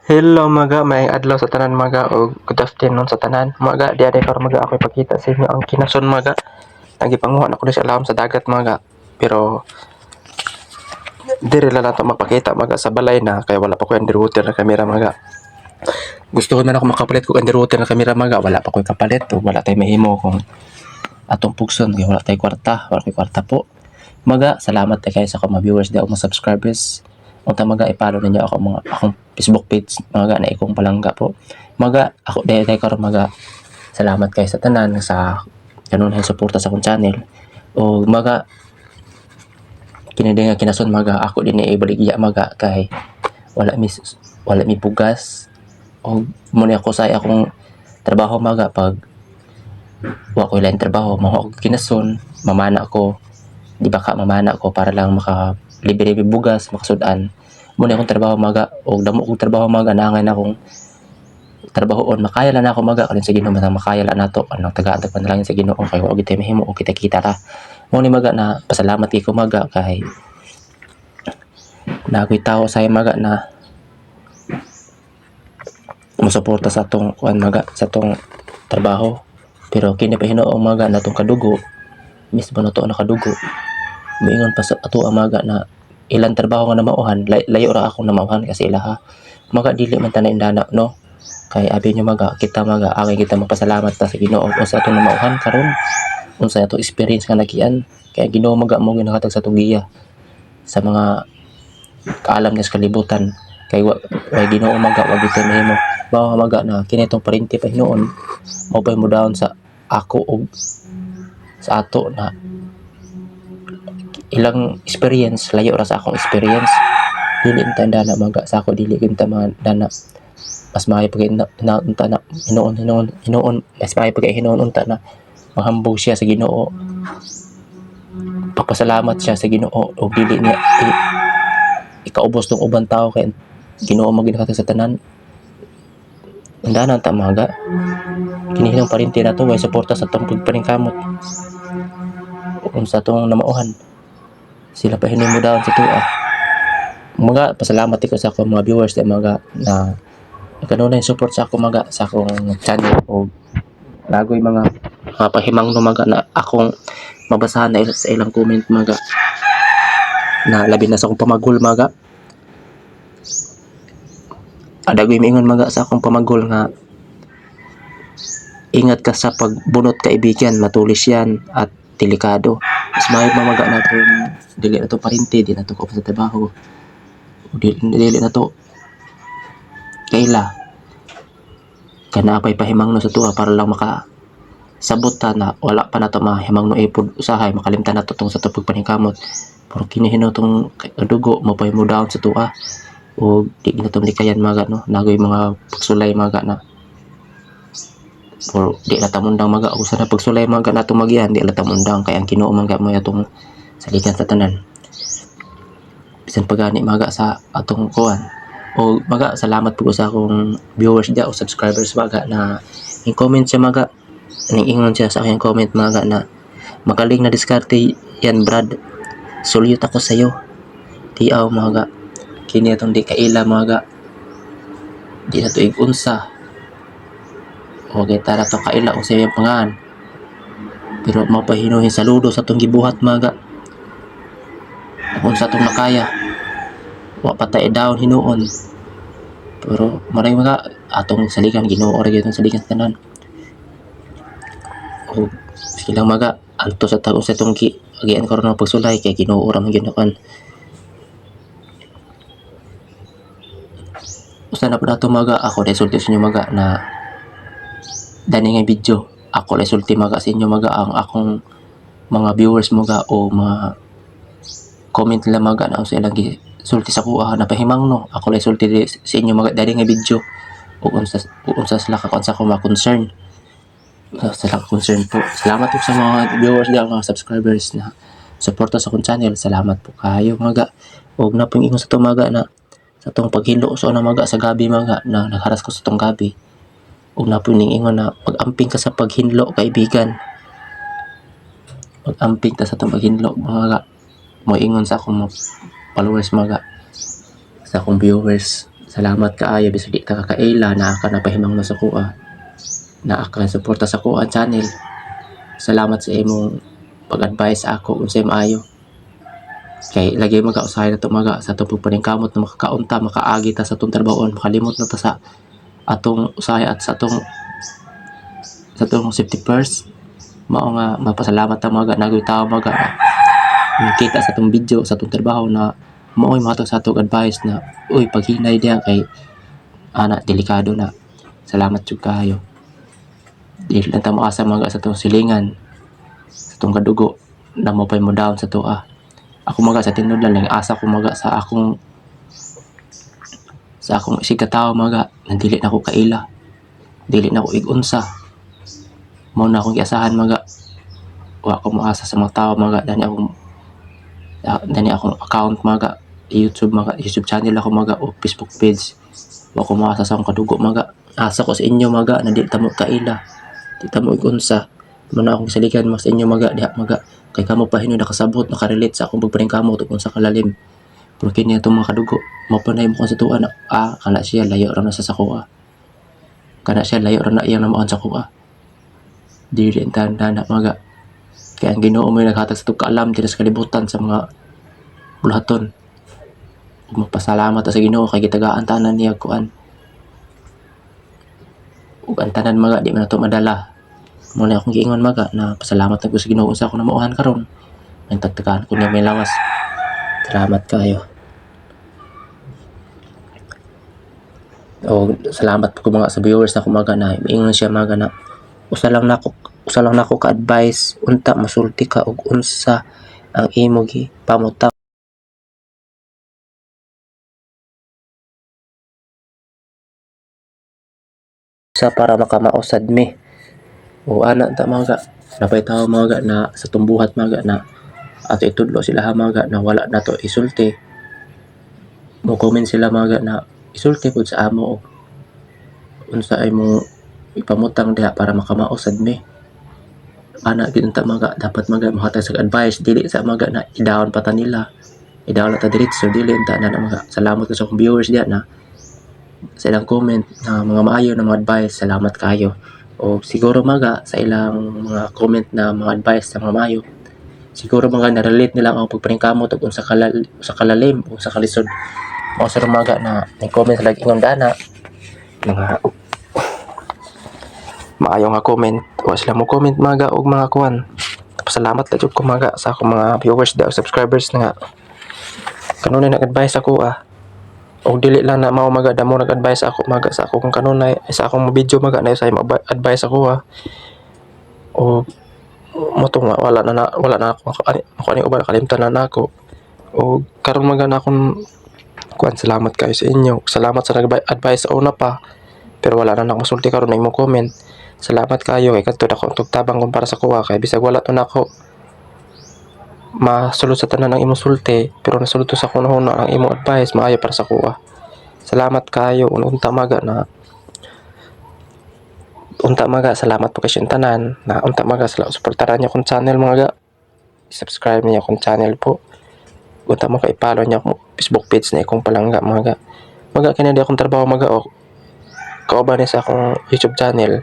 Hello mga, may adlaw sa tanan mga o good afternoon sa tanan mga. Di aday karon mga ako ipakita sa inyo ang kinason mga. Nagipanguha ako sa alam sa dagat mga. Pero diri lang nato mapakita mga sa balay na kay wala pa ko underwater na kamera mga. Gusto ko man ako makapalit ko underwater na kamera mga, wala pa ko kapalit o wala tay mahimo kung atong pugson kay wala tay wala tay kwarta po. Mga salamat kayo sa mga viewers di ako mga subscribers. Unta mga i-follow ninyo ako mga akong Facebook page mga na ikong palangga po. Mga ako dahil karon mga salamat kayo sa tanan sa kanunay suporta sa akong channel. O mga kini nga kinason mga ako din ibaligya mga kay wala mi bugas o muna ako sa akong trabaho mga pag wa ko ilang trabaho mao ako kinason mamana ako di ba ka mamana ko para lang libre bugas makasudan muna akong trabaho maga o damo kong trabaho maga nangan akong trabahoon makaya lang ako maga karon sa Ginoo matang makaya lang nato anong taga-antag panalangin sa Ginoo kay wa gid mahimo o kita-kita ra mo ni maga na pasalamat ko maga kay nagoy tao sa maga na musuporta sa atong kuan maga sa atong trabaho pero kini pa Hinuong maga natong kadugo mismo na to nakadugo moingon pa sa ato ang maga na ilang trabaho nga namauhan layo ra ako namauhan kasi ilaha maga dili man tanan indana no kay abi nyo maga kita maga angay kita magpasalamat ta sa Ginoo sa atong namauhan karon unsa ato experience nga nakian kay Ginoo maga mo ginahatag sa tugiya sa mga kaalam niya sa kalibutan kay Ginoo maga wa gid mahimo bawa maga na kini tong parinti pa Hinuon mo pa mo daon sa ako og sa ato na ilang experience layo ra sa akong experience dili tanda na maga sa ako dili kinta dana mas maayo pag unta na Hinuon mas maayo pag Hinuon unta na mahambog siya sa Ginoo pagpasalamat siya sa Ginoo o dili niya ikaubos tong ubang tao kay Ginoo maginahatag sa tanan undanan ta maga kinihinong parinti na to way suporta sa tong pagpaningkamot unsa tong namauhan sila pa hinimo daw sa tuwa mga pasalamat ko sa akong mga viewers na mga na kanunay support sa ako mga sa akong channel o nagoy mga pahimangno mga na akong mabasahan na sa ilang comment mga na labi na sa akong pamagol mga adagoy mingon mga sa akong pamagol nga ingat ka sa pagbunot kaibigan matulis yan at delikado mas mahit mamaga na itong dili na to parinti di na to sa trabaho dili na to kaila kana pa'y pahimangno sa tuwa para lang sabot ta na wala pa na to mahimangno ipod usahay makalimtan na to tong sa to pagpaningkamot pero kinihino tong dugo mapay mo down sa tuwa o di na to likayan mga no nagoy mga pagsulay mga na or di na tamundang maga usa na pagsulay maga nato magian di na tamundang kay ang Ginoo maga mo atong saligan sa tanan bisan pagani maga sa atong kuan o maga salamat po sa akong viewers dia o subscribers maga na i-comment siya maga ning-ingon siya sa aking comment maga na magaling na diskarte yan brad sulyot ako sa iyo tiaw maga kini atong di kaila maga di na to igunsa okay tara to kaila o siya pangan pero mapahinuhin saludo sa tong gibuhat maga kung sa tong nakaya wa patay down Hinuon pero maray mga atong saligan Ginoo ra gyud saligan sa tanan o silang maga anto sa tao sa tong agian karon ng pagsulay kay Ginoo ra man gyud kan usa na pud ato maga ako resulta sa inyo maga na dani nga video ako resulti maga sa inyo maga ang akong mga viewers maga o mga comment nila maga na sa ilang sulti sa kuha na pahimangno ako resulti sa inyo maga dani nga video o unsa sila ka sa mga concern sa concern po salamat po sa mga viewers diyan mga subscribers na suporta sa akong channel salamat po kayo maga og na pong ingon sa tumaga na sa tong paghilo so na maga sa gabi maga na nagharas ko sa tong gabi ug napuning ingon na pag-amping ka sa paghinlo kaibigan pag-amping ta sa tong paghinlo mga moingon sa akong followers mga sa akong viewers Salamat kaayo bisag di ta kakaila naa ka napahimang na sa kuha. Naa ka suporta sa kuha channel. Salamat sa imong pag-advise ako unsay maayo. Kay lagi maga usahay na to maga sa atong pagpaningkamot na makakaunta, makaagi ta sa atong trabahon, makalimot na ta sa atong usahay at sa atong safety first. Mao nga mapasalamat ta maga nagoy tawo maga kita sa atong video sa atong trabaho na mao'y mato sa atong advice na uy paghinay diya kay ana delikado na. Salamat jud kaayo. Dili lang ta moasa maga sa atong silingan, sa atong kadugo na mo pay mo down sa tuwa. Ako maga sa tinudlan lang asa ko maga sa akong sigkatawo maga na dili na ko kaila, dili na ko igunsa. Mao na akong giasahan maga, wa ko moasa sa mga tawo maga dani akong account maga, YouTube channel ako maga o Facebook page. Wa ko moasa sa akong kadugo maga. Asa ko sa inyo maga na di ta mo kaila, di ta mo igunsa. Mao na akong gisaligan mas inyo maga diha maga. Kay kamo pa hinoy nakasabot nakarelate sa akong pagpaningkamot ug unsa kalalim. Pero kini atong mga kadugo mao pa na mo sa tuwa na kana siya layo ra na sa kuha. Kana siya layo ra na iyang namuan sa kuha. Dili tanda na maga. Kaya ang Ginoo mo naghatag sa tug kaalam diri sa kalibutan sa mga bulahaton. Ug magpasalamat ta sa Ginoo kay gitagaan tanan niya kuan. Ug ang tanan maga di man nato madala. Muna akong giingon maga na pasalamat na ko sa Ginoo sa ako na mauhan karon. Ang tagtagaan ko niya may lawas. Salamat kayo. O salamat po ko mga sa viewers na kumaga na ingon siya maga na usa lang nako ka-advice unta masulti ka og unsa ang imo gi pamutaw sa para makamausad mi. O ana ta maga napay tawo maga na sa tumbuhat maga na ato itudlo sila ha maga na wala na to isulti. Mo comment sila maga na isulti pud sa amo og unsa ay mo ipamutang diha para makamausad mi. Ana gid unta maga dapat maga mohatag sa advice dili sa maga na idawon pa ta nila. Idawon na ta diretso dili unta na maga. Salamat sa akong viewers diha na sa ilang comment na mga maayo na mga advice. Salamat kayo. O siguro maga sa ilang mga comment na mga advice sa mga maayo, siguro mga na-relate nila ang pagpaningkamot ug unsa kalalim o sa kalisod. Mao sa maga na comment lagi ingon dana mga maayo nga comment o sila mo comment maga og mga kuan. Salamat la jud ko maga sa akong mga viewers daw subscribers na nga kanunay nag-advise ako o dili lang na mao maga damo nag-advise ako maga sa akong kanunay sa akong video maga na sa advice ako o motong wala na ako ani uban nakalimtan na ako o karon maga na akong kuan. Salamat kayo sa inyo, salamat sa nag-advise sa una pa pero wala na masulti karon na imong comment. Salamat kayo kay kadto ako tugtabang kumpara sa kuha kay bisag wala to nako masulod sa tanan ng imong sulti pero nasulod to sa kuno ang imong advice maayo para sa kuha. Salamat kayo unta maga salamat po kayo tanan na unta maga suportahan niyo akong channel mga subscribe niyo akong channel po. Unta mo kay follow niyo akong Facebook page na ikong palangga mga kini di akong trabaho mga o kauban ni sa akong YouTube channel.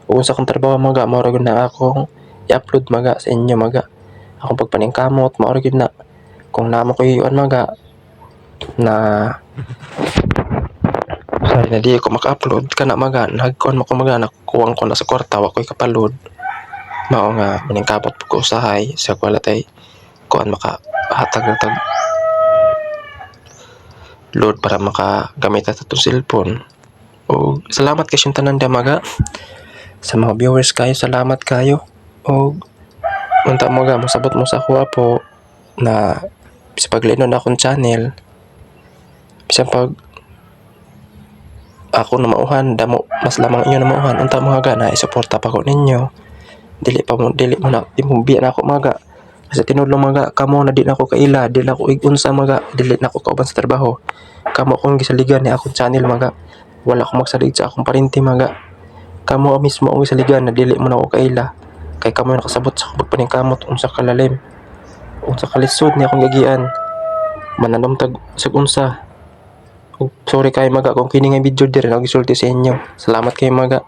Kung sa akong trabaho maga mao ra gyud na akong i-upload maga sa inyo maga akong pagpaningkamot mao ra gyud na kung namo ko yuan maga na sorry na di ko maka-upload kana maga nagkuan mo ko maga nakuwang ko na sa kwarta wa ko'y kapalod. Mao nga maningkamot po ko usahay sa wala tay kuan makahatag tag load para makagamit ta itong cellphone. O salamat kay tanan da maga sa mga viewers kayo, salamat kayo. O unta mo ga mosabot mo sa kuha po na sa paglinon na akong channel bisan pag ako na mauhan damo mas lamang inyo na mauhan unta mga ga na isuporta pa ko ninyo dili mo na biya na ako maga sa tinudlo maga kamo na di na ako kaila di na ako igunsa maga dili na ako kauban sa trabaho kamo akong gisaligan ni akong channel maga wala akong magsalig sa akong parinti maga kamo mismo ang gisaligan na dili mo na ako kaila kay kamo nakasabot sa pagpaningkamot unsa kalalim unsa kalisod ni akong gagian mananumtag sa unsa Sorry kayo maga kung kini nga video diri nagisulti sa inyo. Salamat kayo maga.